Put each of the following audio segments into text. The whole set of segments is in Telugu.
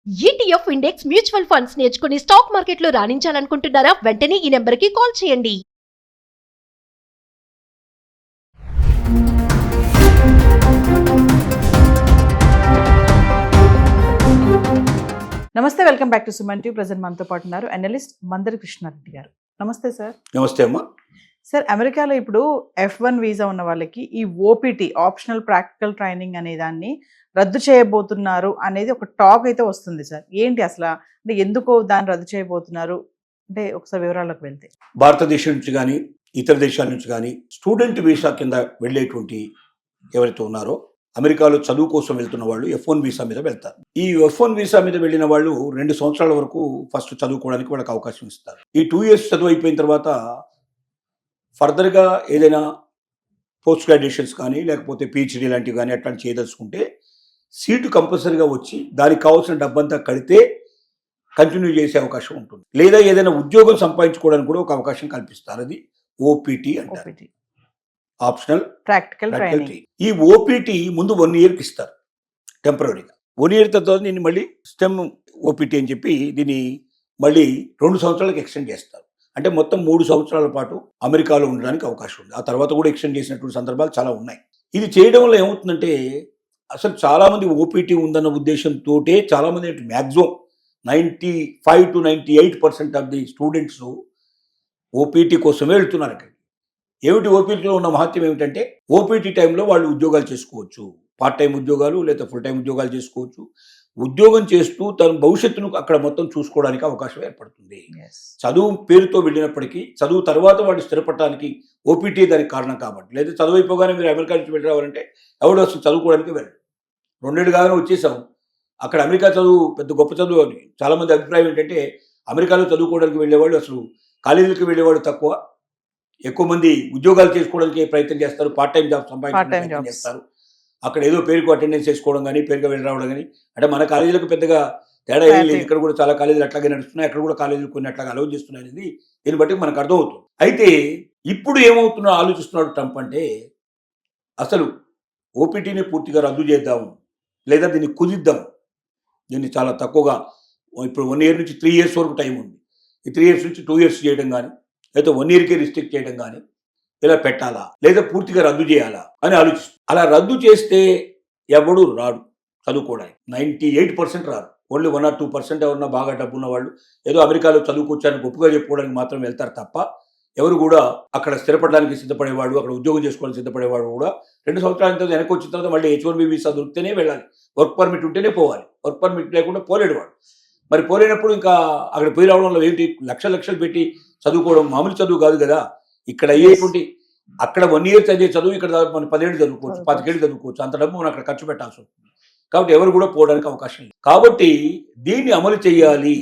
ఈటీఎఫ్ ఇండెక్స్ మ్యూచువల్ ఫండ్స్ నేర్చుకుని స్టాక్ మార్కెట్లో రాణించాలనుకుంటున్నారా? వెంటనే ఈ నెంబర్కి కాల్ చేయండి. నమస్తే, welcome back to Suman TV. Present మనతో పాటు ఉన్నారు అనలిస్ట్ మందరి కృష్ణారెడ్డి గారు. నమస్తే సార్. నమస్తే అమ్మా. సార్, అమెరికాలో ఇప్పుడు F1 వీసా ఉన్న వాళ్ళకి ఈ ఓపీటీ ఆప్షనల్ ప్రాక్టికల్ ట్రైనింగ్ అనే దాన్ని రద్దు చేయబోతున్నారు అనేది ఒక టాక్ అయితే వస్తుంది సార్. ఏంటి అసలు, అంటే ఎందుకు దాన్ని రద్దు చేయబోతున్నారు అంటే ఒకసారి వివరాల్లోకి వెళ్తే. భారతదేశం నుంచి కానీ ఇతర దేశాల నుంచి కానీ స్టూడెంట్ వీసా కింద వెళ్ళేటువంటి ఎవరైతే ఉన్నారో అమెరికాలో చదువు కోసం వెళ్తున్న వాళ్ళు F1 వీసా మీద వెళ్తారు. ఈ F1 వీసా మీద వెళ్ళిన వాళ్ళు 2 సంవత్సరాల వరకు ఫస్ట్ చదువుకోవడానికి వాళ్ళకి అవకాశం ఇస్తారు. ఈ 2 years చదువు అయిపోయిన తర్వాత ఫర్దర్గా ఏదైనా పోస్ట్ గ్రాడ్యుయేషన్స్ కానీ లేకపోతే PhD లాంటివి కానీ అట్లాంటి చేయదలుచుకుంటే సీటు కంపల్సరీగా వచ్చి దానికి కావాల్సిన డబ్బంతా కడితే కంటిన్యూ చేసే అవకాశం ఉంటుంది. లేదా ఏదైనా ఉద్యోగం సంపాదించుకోవడానికి కూడా ఒక అవకాశం కల్పిస్తారు. అది OPT అంటారు, ఆప్షనల్ ప్రాక్టికల్ ట్రైనింగ్. ఈ OPT ముందు 1 yearకి ఇస్తారు టెంపరీగా. 1 year తర్వాత దీన్ని మళ్ళీ స్టెమ్ OPT అని చెప్పి దీన్ని మళ్ళీ 2 సంవత్సరాలకు ఎక్స్టెండ్ చేస్తారు. అంటే మొత్తం 3 సంవత్సరాల పాటు అమెరికాలో ఉండడానికి అవకాశం ఉంది. ఆ తర్వాత కూడా ఎక్స్టెండ్ చేసినటువంటి సందర్భాలు చాలా ఉన్నాయి. ఇది చేయడం వల్ల ఏమవుతుందంటే అసలు చాలామంది OPT ఉందన్న ఉద్దేశంతో చాలామంది maximum 95 to 98% of the students OPT కోసమే వెళ్తున్నారు. అక్కడ ఏమిటి OPTలో ఉన్న మహత్యం ఏమిటంటే OPT టైంలో వాళ్ళు ఉద్యోగాలు చేసుకోవచ్చు. పార్ట్ టైం ఉద్యోగాలు లేదా ఫుల్ టైం ఉద్యోగాలు చేసుకోవచ్చు. ఉద్యోగం చేస్తూ తన భవిష్యత్తును అక్కడ మొత్తం చూసుకోవడానికి అవకాశం ఏర్పడుతుంది. చదువు పేరుతో వెళ్ళినప్పటికీ చదువు తర్వాత వాళ్ళు స్థిరపడటానికి OPT దానికి కారణం కాబట్టి. లేదా చదువు అయిపోగానే మీరు అమెరికా నుంచి వెళ్ళరావాలంటే ఎవడు అసలు చదువుకోవడానికి వెళ్ళడు. 2 ఏళ్ళు కాగానే వచ్చేసాం. అక్కడ అమెరికా చదువు పెద్ద గొప్ప చదువు అని చాలామంది అభిప్రాయం ఏంటంటే అమెరికాలో చదువుకోవడానికి వెళ్ళేవాళ్ళు అసలు కాలేజీలకు వెళ్ళేవాళ్ళు తక్కువ, ఎక్కువ మంది ఉద్యోగాలు చేసుకోవడానికి ప్రయత్నం చేస్తారు, పార్ట్ టైం జాబ్ సంపాదించడం చేస్తారు. అక్కడ ఏదో పేరుకు అటెండెన్స్ చేసుకోవడం కానీ పేరుగా వెళ్ళి రావడం కానీ. అంటే మన కాలేజీలకు పెద్దగా తేడా ఏం లేదు. ఇక్కడ కూడా చాలా కాలేజీలు అట్లాగే నడుస్తున్నాయి, అక్కడ కూడా కాలేజీలు కొన్ని అట్లాగా అలౌ చేస్తున్నాయి అనేది దీన్ని బట్టి మనకు అర్థమవుతుంది. అయితే ఇప్పుడు ఏమవుతుందో ఆలోచిస్తున్నాడు ట్రంప్ అంటే అసలు OPTని పూర్తిగా రద్దు చేద్దాం లేదా దీన్ని కుదిద్దాం, దీన్ని చాలా తక్కువగా ఇప్పుడు 1 year నుంచి 3 years వరకు టైం ఉంది. ఈ 3 years నుంచి 2 years చేయడం కానీ లేదా 1 yearకే రిస్ట్రిక్ట్ చేయడం కానీ ఇలా పెట్టాలా లేదా పూర్తిగా రద్దు చేయాలా అని ఆలోచిస్తుంది. అలా రద్దు చేస్తే ఎవడు రాడు చదువుకోవడానికి. 98% రారు. ఓన్లీ 1 or 2% ఎవరన్నా బాగా డబ్బున్న వాళ్ళు ఏదో అమెరికాలో చదువుకొచ్చారని గొప్పగా చెప్పుకోవడానికి మాత్రం వెళ్తారు తప్ప ఎవరు కూడా అక్కడ స్థిరపడడానికి సిద్ధపడేవాడు, అక్కడ ఉద్యోగం చేసుకోవడానికి సిద్ధపడేవాడు కూడా 2 సంవత్సరాల తర్వాత వెనక్కి వచ్చిన తర్వాత మళ్ళీ H1B వీసా దొరికితేనే వెళ్ళాలి, వర్క్ పర్మిట్ ఉంటేనే పోవాలి. వర్క్ పర్మిట్ లేకుండా పోలేడు వాడు. మరి పోలేనప్పుడు ఇంకా అక్కడ పోయి రావడంలో ఏంటి, లక్షలు పెట్టి చదువుకోవడం మామూలు చదువు కాదు కదా. ఇక్కడ అయ్యేటువంటి అక్కడ 1 year చదివే చదువు ఇక్కడ మనం 10 ఏళ్ళు చదువుకోవచ్చు, 25 ఏళ్ళు చదువుకోవచ్చు. అంత డబ్బు మనం అక్కడ ఖర్చు పెట్టాల్సి వస్తుంది. కాబట్టి ఎవరు కూడా పోవడానికి అవకాశం లేదు. కాబట్టి దీన్ని అమలు చేయాలి.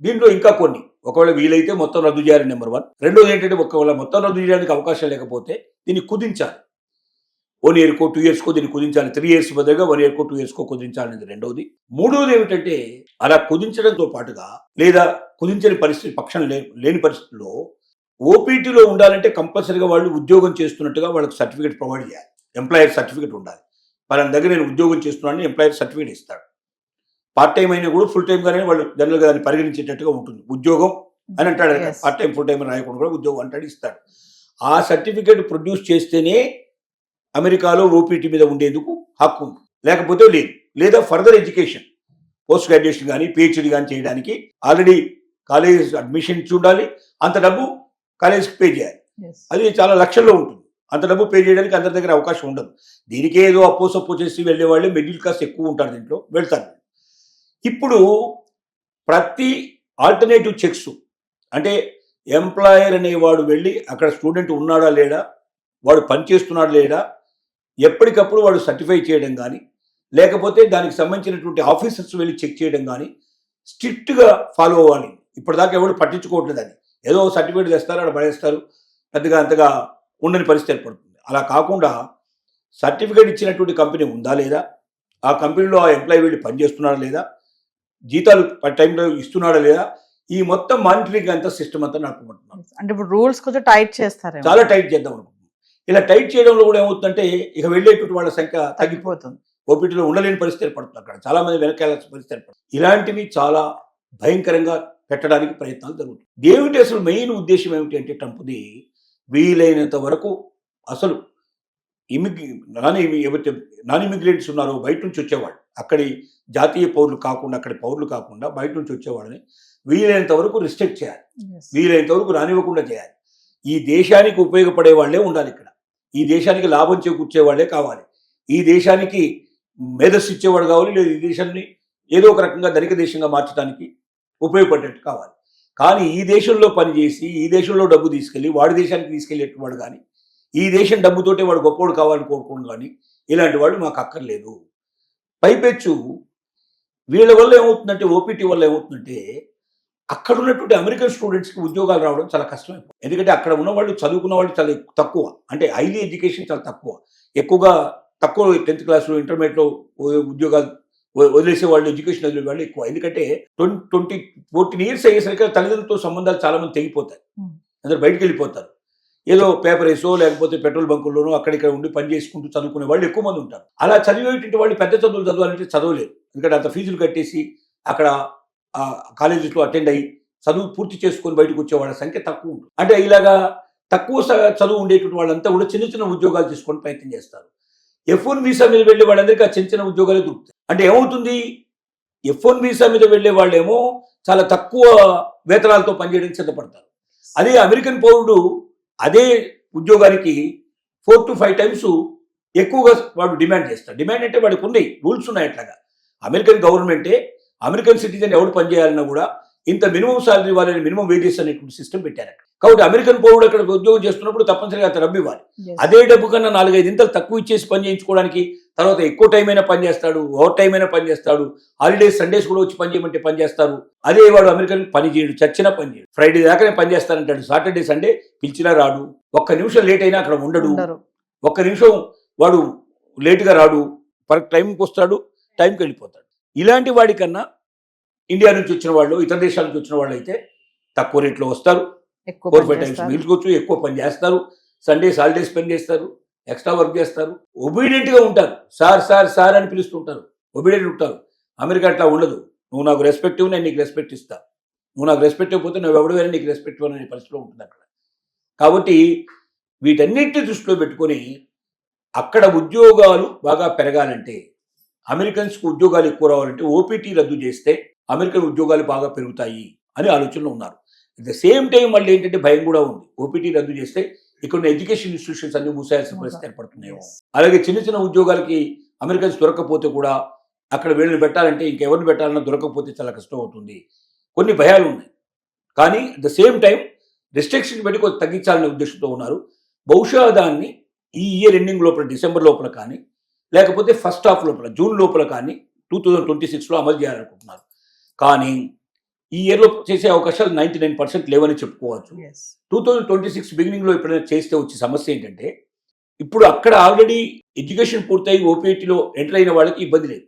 దీంట్లో ఇంకా కొన్ని ఒకవేళ వీలైతే మొత్తం రద్దు చేయాలి నెంబర్ 1. రెండోది ఏంటంటే ఒకవేళ మొత్తం రద్దు చేయడానికి అవకాశం లేకపోతే దీన్ని కుదించాలి. 1 yearకో 2 yearsకో దీన్ని కుదించాలి. 3 years బదులుగా 1 yearకో 2 yearsకో కుదించాలనేది రెండోది. మూడోది ఏమిటంటే అలా కుదించడంతో పాటుగా లేదా కుదించని పరిస్థితి పక్షం లేని పరిస్థితుల్లో OPTలో ఉండాలంటే కంపల్సరీగా వాళ్ళు ఉద్యోగం చేస్తున్నట్టుగా వాళ్ళకి సర్టిఫికేట్ ప్రొవైడ్ చేయాలి. ఎంప్లాయర్ సర్టిఫికేట్ ఉండాలి. వాళ్ళ దగ్గర నేను ఉద్యోగం చేస్తున్నానని ఎంప్లాయర్ సర్టిఫికేట్ ఇస్తాడు. పార్ట్ టైం అయినా కూడా ఫుల్ టైం గానే వాళ్ళు జనరల్గా దాన్ని పరిగణించేటట్టుగా ఉంటుంది. ఉద్యోగం అని అంటాడు, పార్ట్ టైం ఫుల్ టైం రాయకుండా కూడా ఉద్యోగం అంటాడు, ఇస్తాడు. ఆ సర్టిఫికేట్ ప్రొడ్యూస్ చేస్తేనే అమెరికాలో OPT మీద ఉండేందుకు హక్కు ఉంది, లేకపోతే లేదు. లేదా ఫర్దర్ ఎడ్యుకేషన్ పోస్ట్ గ్రాడ్యుయేషన్ కానీ PhD కానీ చేయడానికి ఆల్రెడీ కాలేజ్ అడ్మిషన్ ఇచ్చి ఉండాలి. అంత డబ్బు కాలేజ్కి పే చేయాలి. అది చాలా లక్షల్లో ఉంటుంది. అంత డబ్బు పే చేయడానికి అందరి దగ్గర అవకాశం ఉండదు. దీనికే ఏదో అప్పో చేసి వెళ్ళే వాళ్ళు మిడిల్ క్లాస్ ఎక్కువ ఉంటారు, దీంట్లో వెళ్తారు. ఇప్పుడు ప్రతి ఆల్టర్నేటివ్ చెక్స్ అంటే ఎంప్లాయర్ అనేవాడు వెళ్ళి అక్కడ స్టూడెంట్ ఉన్నాడా లేడా, వాడు పనిచేస్తున్నాడా లేడా ఎప్పటికప్పుడు వాడు సర్టిఫై చేయడం కానీ లేకపోతే దానికి సంబంధించినటువంటి ఆఫీసర్స్ వెళ్ళి చెక్ చేయడం కానీ స్ట్రిక్ట్గా ఫాలో అవ్వాలి. ఇప్పటిదాకా ఎవరు పట్టించుకోవట్లేదు. అని ఏదో సర్టిఫికేట్ తెస్తారు, అక్కడ పడేస్తారు, పెద్దగా అంతగా ఉండని పరిస్థితి ఏర్పడుతుంది. అలా కాకుండా సర్టిఫికేట్ ఇచ్చినటువంటి కంపెనీ ఉందా లేదా, ఆ కంపెనీలో ఆ ఎంప్లాయీ వెళ్ళి పనిచేస్తున్నాడా లేదా, జీతాలు టైంలో ఇస్తున్నాడా లేదా, ఈ మొత్తం మానిటరింగ్ అంతా సిస్టమ్ అంతా నడుపుకుంటున్నాం. అంటే ఇప్పుడు రూల్స్ కొంచెం టైట్ చేస్తారు, చాలా టైట్ చేద్దాం అనుకుంటున్నాం. ఇలా టైట్ చేయడంలో కూడా ఏమవుతుందంటే ఇక వెళ్ళేటువంటి వాళ్ళ సంఖ్య తగ్గిపోతుంది. ఓపీటీలో ఉండలేని పరిస్థితి ఏర్పడుతుంది. అక్కడ చాలా మంది వెనక్కి వెళ్ళాల్సిన పరిస్థితి ఏర్పడుతుంది. ఇలాంటివి చాలా భయంకరంగా పెట్టడానికి ప్రయత్నాలు జరుగుతాయి. ఏమిటి అసలు మెయిన్ ఉద్దేశం ఏమిటి అంటే ట్రంప్ది వీలైనంత వరకు అసలు నాన్ ఇమిగ్రెంట్స్ ఉన్నారో బయట నుంచి వచ్చేవాళ్ళు, అక్కడి జాతీయ పౌరులు కాకుండా అక్కడి పౌరులు కాకుండా బయట నుంచి వచ్చేవాళ్ళని వీలైనంత వరకు రిస్ట్రిక్ట్ చేయాలి, వీలైనంత వరకు రానివ్వకుండా చేయాలి. ఈ దేశానికి ఉపయోగపడే వాళ్ళే ఉండాలి ఇక్కడ, ఈ దేశానికి లాభం చేకూర్చే వాళ్ళే కావాలి, ఈ దేశానికి మేధస్సు ఇచ్చేవాడు కావాలి, లేదా ఈ దేశాన్ని ఏదో ఒక రకంగా ధనిక దేశంగా మార్చడానికి ఉపయోగపడేట్టు కావాలి. కానీ ఈ దేశంలో పనిచేసి ఈ దేశంలో డబ్బు తీసుకెళ్ళి వాడి దేశానికి తీసుకెళ్ళేవాడు కానీ, ఈ దేశం డబ్బుతోటే వాడు గొప్పవాడు కావాలని కోరుకోండి కానీ ఇలాంటి వాళ్ళు మాకు అక్కర్లేదు. పైపెచ్చు వీళ్ళ వల్ల ఏమవుతుందంటే, ఓపీటీ వల్ల ఏమవుతుందంటే అక్కడ ఉన్నటువంటి అమెరికన్ స్టూడెంట్స్కి ఉద్యోగాలు రావడం చాలా కష్టమైపోతుంది. ఎందుకంటే అక్కడ ఉన్న వాళ్ళు చదువుకున్న వాళ్ళు చాలా తక్కువ, అంటే హైలీ ఎడ్యుకేషన్ చాలా తక్కువ, ఎక్కువగా తక్కువ 10th క్లాస్లో ఇంటర్మీడియట్లో ఉద్యోగాలు వదిలేసే వాళ్ళు, ఎడ్యుకేషన్ వదిలే వాళ్ళు ఎక్కువ. ఎందుకంటే 14 years అయ్యేసరికి తల్లిదండ్రులతో సంబంధాలు చాలా మంది తెగిపోతాయి, అందరు బయటకు వెళ్ళిపోతారు. ఏదో పేపర్ వేసో లేకపోతే పెట్రోల్ బంకుల్లోనూ అక్కడిక్కడ ఉండి పని చేసుకుంటూ చదువుకునే వాళ్ళు ఎక్కువ మంది ఉంటారు. అలా చదివేటువంటి వాళ్ళు పెద్ద చదువులు చదవాలంటే చదవలేరు, ఎందుకంటే అంత ఫీజులు కట్టేసి అక్కడ కాలేజెస్లో అటెండ్ అయ్యి చదువు పూర్తి చేసుకొని బయటకు వచ్చే వాళ్ళ సంఖ్య తక్కువ ఉంటుంది. అంటే ఇలాగా తక్కువ చదువు ఉండేటువంటి వాళ్ళంతా కూడా చిన్న చిన్న ఉద్యోగాలు తీసుకొని ప్రయత్నం చేస్తారు. F1 వీసా మీద వెళ్ళే వాళ్ళందరికీ ఆ చిన్న చిన్న ఉద్యోగాలే దొరుకుతాయి. అంటే ఏమవుతుంది, F1 వీసా మీద వెళ్ళే వాళ్ళేమో చాలా తక్కువ వేతనాలతో పనిచేయడానికి సిద్ధపడతారు. అదే అమెరికన్ పౌరుడు అదే ఉద్యోగానికి 4 to 5 times ఎక్కువగా వాడు డిమాండ్ చేస్తాడు. డిమాండ్ అంటే వాడికి ఉన్నాయి రూల్స్ ఉన్నాయి. అట్లాగా అమెరికన్ గవర్నమెంటే అమెరికన్ సిటిజన్ ఎవరు పనిచేయాలన్నా కూడా ఇంత మినిమం సాలరీ ఇవ్వాలని మినిమం వేజెస్ అనేటువంటి సిస్టమ్ పెట్టారు. కాబట్టి అమెరికన్ పౌరుడు అక్కడ ఉద్యోగం చేస్తున్నప్పుడు తప్పనిసరిగా అంత డబ్బు ఇవ్వాలి. అదే డబ్బు కన్నా 4-5 ఇంతలు తక్కువ ఇచ్చేసి పని చేయించుకోవడానికి, తర్వాత ఎక్కువ టైం అయినా పని చేస్తాడు, ఓవర్ టైం అయినా పని చేస్తాడు, హాలిడేస్ సండేస్ కూడా వచ్చి పని చేయమంటే పని చేస్తారు. అదే వాడు అమెరికన్ పని చేయడు, చచ్చినా పని చేయడు, ఫ్రైడే దాకానే పని చేస్తానంటాడు, సాటర్డే సండే పిలిచినా రాడు, ఒక్క నిమిషం లేట్ అయినా అక్కడ ఉండడు, ఒక్క నిమిషం వాడు లేటుగా రాడు, కరెక్ట్ టైంకి వస్తాడు, టైంకి వెళ్ళిపోతాడు. ఇలాంటి వాడికన్నా ఇండియా నుంచి వచ్చిన వాళ్ళు, ఇతర దేశాల నుంచి వచ్చిన వాళ్ళు అయితే తక్కువ రేట్లో వస్తారు, 4-5 times మిగిల్చుకోవచ్చు, ఎక్కువ పని చేస్తారు, సండేస్ హాలిడేస్ పని చేస్తారు, ఎక్స్ట్రా వర్క్ చేస్తారు, ఒబీడియంట్గా ఉంటారు. సార్ సార్ సార్ అని పిలుస్తుంటారు, ఒబీడియంట్ ఉంటారు. అమెరికా అట్లా ఉండదు. నువ్వు నాకు రెస్పెక్ట్ ఇవ్వు, నేను నీకు రెస్పెక్ట్ ఇస్తా, నువ్వు నాకు రెస్పెక్ట్ ఇవ్వకపోతే నువ్వు ఎవడైనా నీకు రెస్పెక్ట్ ఇవ్వననే పరిస్థితిలో ఉంటుంది అక్కడ. కాబట్టి వీటన్నిటిని దృష్టిలో పెట్టుకొని అక్కడ ఉద్యోగాలు బాగా పెరగాలంటే, అమెరికన్స్కి ఉద్యోగాలు ఎక్కువ రావాలంటే ఓపీటీ రద్దు చేస్తే అమెరికన్ ఉద్యోగాలు బాగా పెరుగుతాయి అని ఆలోచనలో ఉన్నారు. అట్ ద సేమ్ టైం మళ్ళీ ఏంటంటే భయం కూడా ఉంది, ఓపీటీ రద్దు చేస్తే ఇక్కడ ఎడ్యుకేషన్ ఇన్స్టిట్యూషన్స్ అన్ని మూసేయాల్సిన పరిస్థితి ఏర్పడుతున్నాయేమో. అలాగే చిన్న చిన్న ఉద్యోగాలకి అమెరికన్స్ దొరకకపోతే కూడా అక్కడ వీళ్ళని పెట్టాలంటే ఇంకెవరిని పెట్టాలన్నా దొరకకపోతే చాలా కష్టం అవుతుంది. కొన్ని భయాలు ఉన్నాయి. కానీ at the same time restriction పెట్టి కొంచెం తగ్గించాలనే ఉద్దేశంతో ఉన్నారు. బహుశా దాన్ని ఈ ఇయర్ ఎండింగ్ లోపల, డిసెంబర్ లోపల కానీ లేకపోతే ఫస్ట్ హాఫ్ లోపల, జూన్ లోపల కానీ 2026లో అమలు చేయాలనుకుంటున్నారు. కానీ ఈ ఇయర్లో చేసే అవకాశాలు 99% లేవని చెప్పుకోవచ్చు. 2026 బిగినింగ్లో ఎప్పుడైనా చేస్తే వచ్చే సమస్య ఏంటంటే, ఇప్పుడు అక్కడ ఆల్రెడీ ఎడ్యుకేషన్ పూర్తయి ఓపీటీలో ఎంటర్ అయిన వాళ్ళకి ఇబ్బంది లేదు,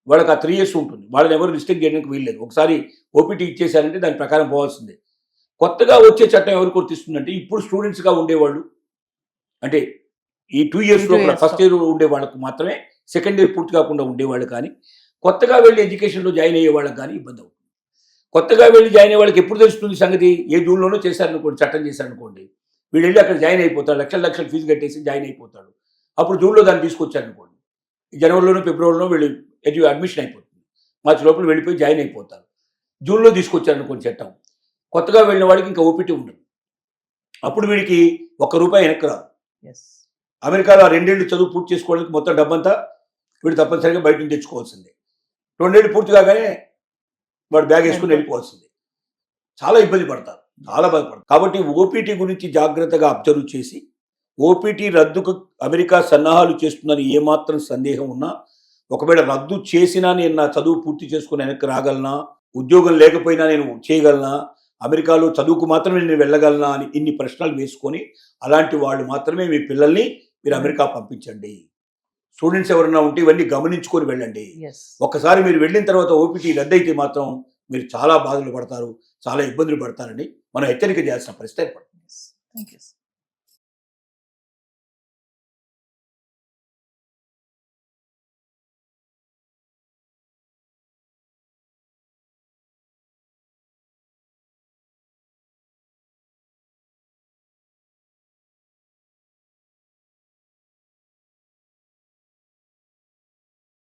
వాళ్ళకి ఆ 3 years ఉంటుంది, వాళ్ళని ఎవరు రిస్ట్రిక్ట్ చేయడానికి వీల్లేదు. ఒకసారి ఓపీటీ ఇచ్చేసారంటే దాని ప్రకారం పోవాల్సిందే. కొత్తగా వచ్చే చట్టం ఎవరు గుర్తిస్తుందంటే, ఇప్పుడు స్టూడెంట్స్గా ఉండేవాళ్ళు, అంటే ఈ 2 years లోపల ఫస్ట్ ఇయర్ ఉండే వాళ్ళకు మాత్రమే, సెకండ్ ఇయర్ పూర్తి కాకుండా ఉండేవాళ్ళు కానీ, కొత్తగా వెళ్ళి ఎడ్యుకేషన్లో జాయిన్ అయ్యే వాళ్ళకి కానీ ఇబ్బంది అవుతుంది. కొత్తగా వెళ్ళి జాయిన్ అయ్యే వాళ్ళకి ఎప్పుడు తెలుస్తుంది సంగతి, ఏ జూన్లోనో చేశారనుకోండి, చట్టం చేశారనుకోండి, వీడు వెళ్ళి అక్కడ జాయిన్ అయిపోతాడు, లక్షల ఫీజు కట్టేసి జాయిన్ అయిపోతాడు. అప్పుడు జూన్లో దాన్ని తీసుకొచ్చారనుకోండి, జనవరిలోనో ఫిబ్రవరిలోనో వీళ్ళు అడ్మిషన్ అయిపోతుంది, మార్చి లోపల వెళ్ళిపోయి జాయిన్ అయిపోతారు. జూన్లో తీసుకొచ్చారనుకోండి చట్టం, కొత్తగా వెళ్ళిన వాడికి ఇంకా ఓపీటీ ఉండదు. అప్పుడు వీడికి ₹1 వెనక్కి రాదు. అమెరికాలో 2 ఏళ్ళు చదువు పూర్తి చేసుకోవడానికి మొత్తం డబ్బంతా వీడు తప్పనిసరిగా బయట నుంచి తెచ్చుకోవాల్సిందే. 2 ఏళ్ళు పూర్తి కాగానే వాడు బ్యాగ్ వేసుకుని వెళ్ళిపోవాల్సిందే. చాలా ఇబ్బంది పడతారు, చాలా బాధపడతారు. కాబట్టి ఓపీటీ గురించి జాగ్రత్తగా అబ్జర్వ్ చేసి, ఓపీటీ రద్దుకు అమెరికా సన్నాహాలు చేస్తుందని ఏమాత్రం సందేహం ఉన్నా, ఒకవేళ రద్దు చేసినా నేను నా చదువు పూర్తి చేసుకుని వెనక్కి రాగలనా, ఉద్యోగం లేకపోయినా నేను చేయగలనా, అమెరికాలో చదువుకు మాత్రమే నేను వెళ్ళగలనా అని ఇన్ని ప్రశ్నలు వేసుకొని, అలాంటి వాళ్ళు మాత్రమే మీ పిల్లల్ని మీరు అమెరికా పంపించండి. స్టూడెంట్స్ ఎవరైనా ఉంటే ఇవన్నీ గమనించుకొని వెళ్ళండి. ఒక్కసారి మీరు వెళ్ళిన తర్వాత ఓపీటీ రద్దయితే మాత్రం మీరు చాలా బాధలు పడతారు, చాలా ఇబ్బందులు పడతారని మనం హెచ్చరిక చేయాల్సిన పరిస్థితి ఏర్పడుతుంది.